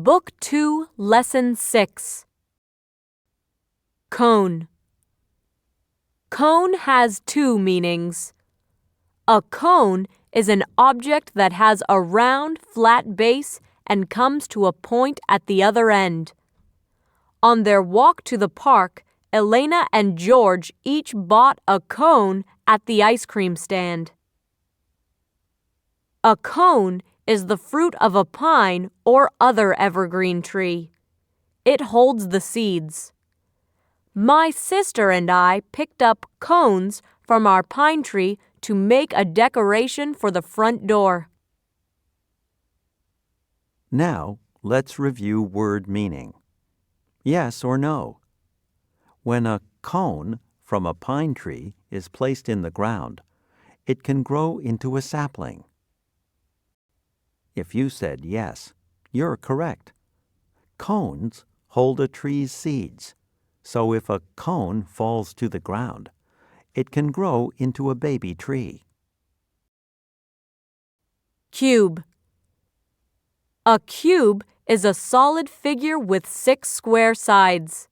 Book 2, Lesson 6. Cone. Cone has two meanings. A cone is an object that has a round, flat base and comes to a point at the other end. On their walk to the park, Elena and George each bought a cone at the ice cream stand. A cone is the fruit of a pine or other evergreen tree. It holds the seeds. My sister and I picked up cones from our pine tree to make a decoration for the front door. Now, let's review word meaning. Yes or no? When a cone from a pine tree is placed in the ground, it can grow into a sapling. If you said yes, you're correct. Cones hold a tree's seeds, so if a cone falls to the ground, it can grow into a baby tree. Cube. A cube is a solid figure with 6 square sides.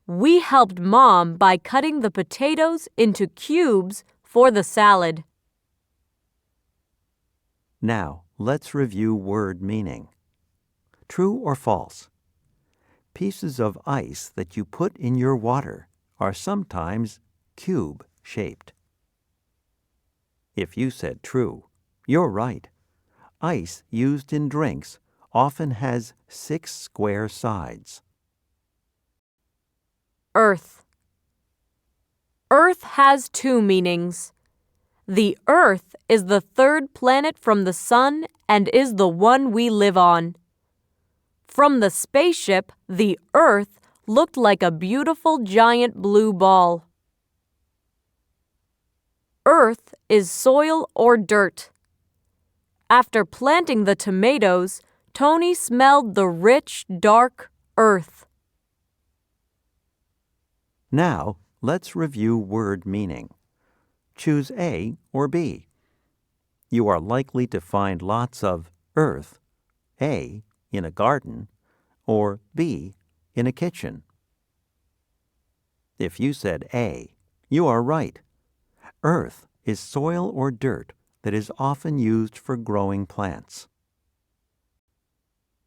We helped Mom by cutting the potatoes into cubes for the salad. Now, let's review word meaning. True or false? Pieces of ice that you put in your water are sometimes cube-shaped. If you said true, you're right. Ice used in drinks often has 6 square sides. Earth. Earth has two meanings. The Earth is the third planet from the Sun and is the one we live on. From the spaceship, the Earth looked like a beautiful giant blue ball. Earth is soil or dirt. After planting the tomatoes, Tony smelled the rich, dark earth. Now, let's review word meaning. Choose A or B. You are likely to find lots of earth, A, in a garden, or B, in a kitchen. If you said A, you are right. Earth is soil or dirt that is often used for growing plants.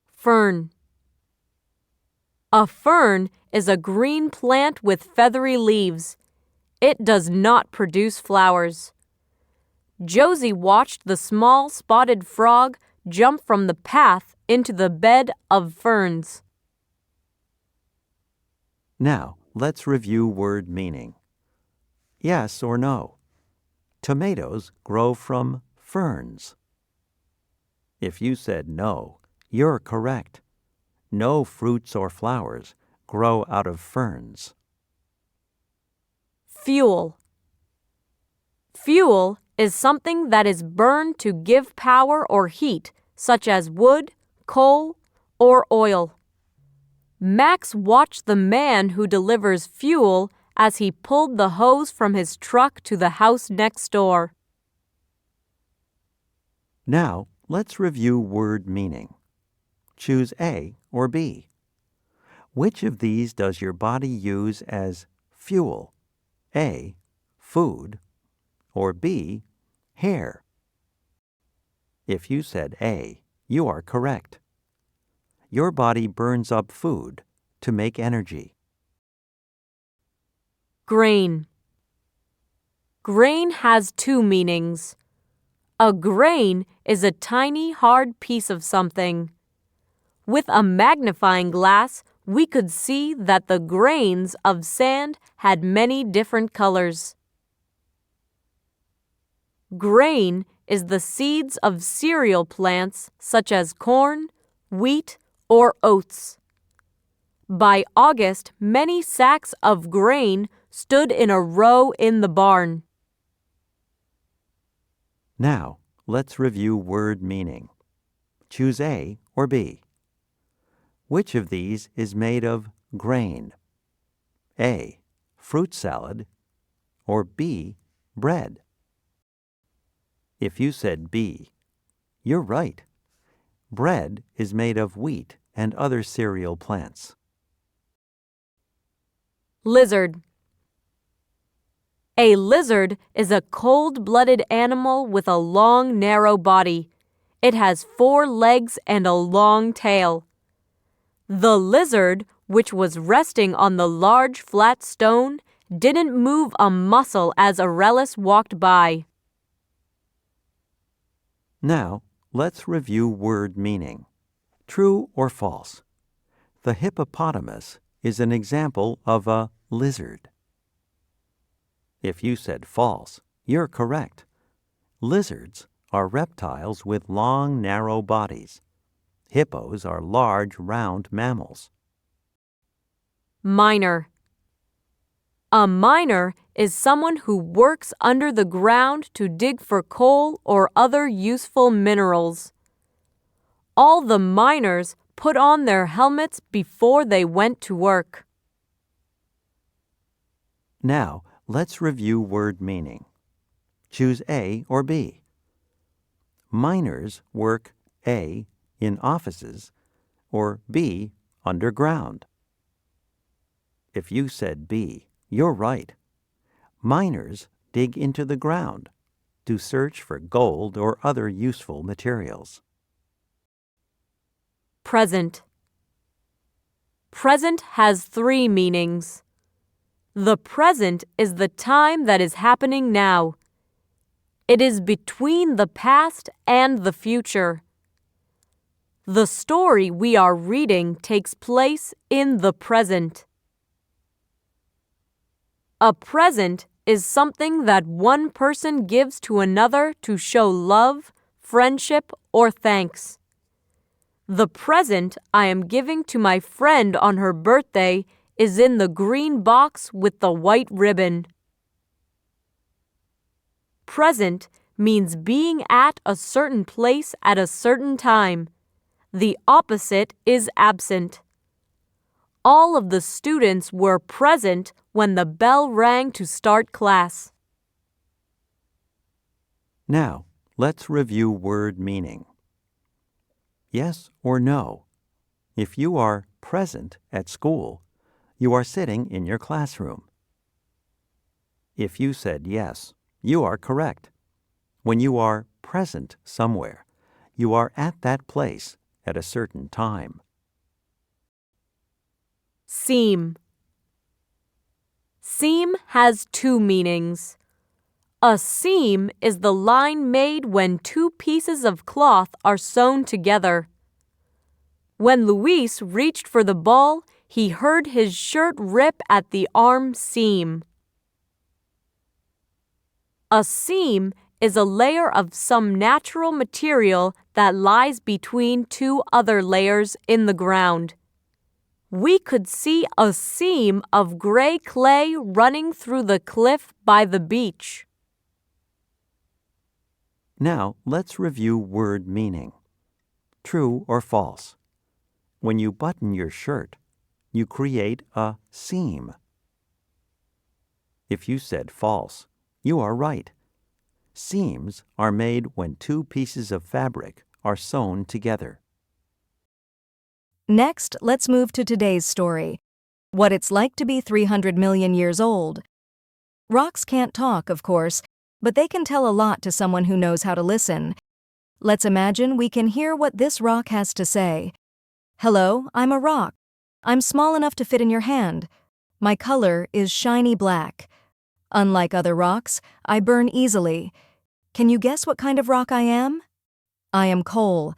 Fern. A fern is a green plant with feathery leaves. It does not produce flowers. Josie watched the small spotted frog jump from the path into the bed of ferns. Now, let's review word meaning. Yes or no? Tomatoes grow from ferns. If you said no, you're correct. No fruits or flowers grow out of ferns. Fuel. Fuel is something that is burned to give power or heat, such as wood, coal, or oil. Max watched the man who delivers fuel as he pulled the hose from his truck to the house next door. Now, let's review word meaning. Choose A or B. Which of these does your body use as fuel? A, food, or B, hair? If you said A, you are correct. Your body burns up food to make energy. Grain. Grain has two meanings. A grain is a tiny, hard piece of something. With a magnifying glass, we could see that the grains of sand had many different colors. Grain is the seeds of cereal plants such as corn, wheat, or oats. By August, many sacks of grain stood in a row in the barn. Now, let's review word meaning. Choose A or B. Which of these is made of grain? A, fruit salad, or B, bread? If you said B, you're right. Bread is made of wheat and other cereal plants. Lizard. A lizard is a cold-blooded animal with a long, narrow body. It has 4 legs and a long tail. The lizard, which was resting on the large flat stone, didn't move a muscle as Aurelius walked by. Now, let's review word meaning. True or false? The hippopotamus is an example of a lizard. If you said false, you're correct. Lizards are reptiles with long, narrow bodies. Hippos are large, round mammals. Miner. A miner is someone who works under the ground to dig for coal or other useful minerals. All the miners put on their helmets before they went to work. Now, let's review word meaning. Choose A or B. Miners work A, in offices, or B, underground. If you said B, you're right. Miners dig into the ground to search for gold or other useful materials. Present. Present has 3 meanings. The present is the time that is happening now. It is between the past and the future. The story we are reading takes place in the present. A present is something that one person gives to another to show love, friendship, or thanks. The present I am giving to my friend on her birthday is in the green box with the white ribbon. Present means being at a certain place at a certain time. The opposite is absent. All of the students were present when the bell rang to start class. Now, let's review word meaning. Yes or no? If you are present at school, you are sitting in your classroom. If you said yes, you are correct. When you are present somewhere, you are at that place at a certain time. Seam. Seam has 2 meanings. A seam is the line made when 2 pieces of cloth are sewn together. When Luis reached for the ball, he heard his shirt rip at the arm seam. A seam is a layer of some natural material that lies between 2 other layers in the ground. We could see a seam of gray clay running through the cliff by the beach. Now, let's review word meaning. True or false? When you button your shirt, you create a seam. If you said false, you are right. Seams are made when 2 pieces of fabric are sewn together. Next, let's move to today's story, What It's Like to Be 300 Million Years Old. Rocks can't talk, of course, but they can tell a lot to someone who knows how to listen. Let's imagine we can hear what this rock has to say. Hello, I'm a rock. I'm small enough to fit in your hand. My color is shiny black. Unlike other rocks, I burn easily. Can you guess what kind of rock I am? I am coal.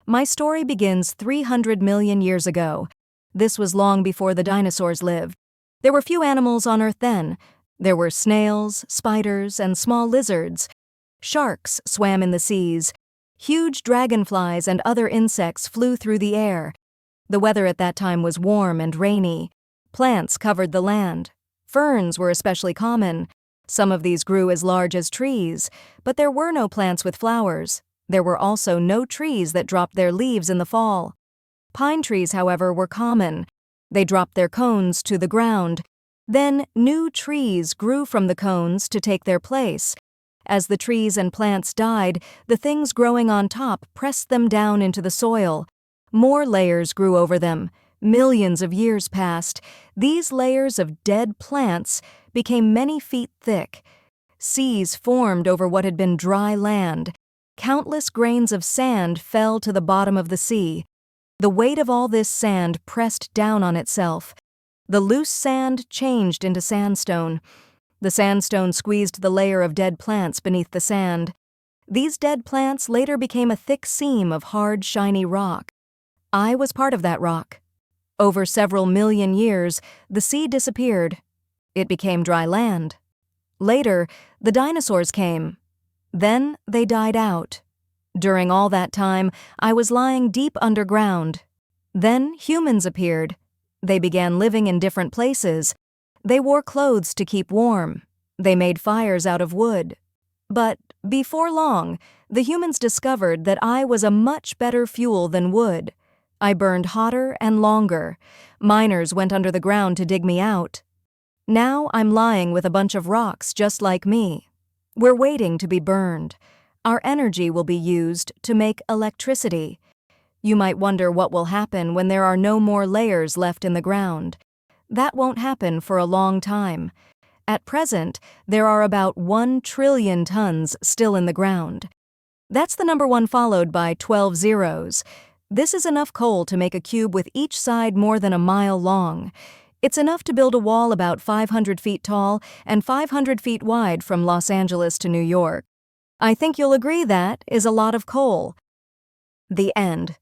My story begins 300 million years ago. This was long before the dinosaurs lived. There were few animals on Earth then. There were snails, spiders, and small lizards. Sharks swam in the seas. Huge dragonflies and other insects flew through the air. The weather at that time was warm and rainy. Plants covered the land. Ferns were especially common. Some of these grew as large as trees, but there were no plants with flowers. There were also no trees that dropped their leaves in the fall. Pine trees, however, were common. They dropped their cones to the ground. Then new trees grew from the cones to take their place. As the trees and plants died, the things growing on top pressed them down into the soil. More layers grew over them. Millions of years passed. These layers of dead plants became many feet thick. Seas formed over what had been dry land. Countless grains of sand fell to the bottom of the sea. The weight of all this sand pressed down on itself. The loose sand changed into sandstone. The sandstone squeezed the layer of dead plants beneath the sand. These dead plants later became a thick seam of hard, shiny rock. I was part of that rock. Over several million years, the sea disappeared. It became dry land. Later, the dinosaurs came. Then they died out. During all that time, I was lying deep underground. Then humans appeared. They began living in different places. They wore clothes to keep warm. They made fires out of wood. But before long, the humans discovered that I was a much better fuel than wood. I burned hotter and longer. Miners went under the ground to dig me out. Now I'm lying with a bunch of rocks just like me. We're waiting to be burned. Our energy will be used to make electricity. You might wonder what will happen when there are no more layers left in the ground. That won't happen for a long time. At present, there are about 1 trillion tons still in the ground. That's the number 1 followed by 12 zeros. This is enough coal to make a cube with each side more than a mile long. It's enough to build a wall about 500 feet tall and 500 feet wide from Los Angeles to New York. I think you'll agree that is a lot of coal. The end.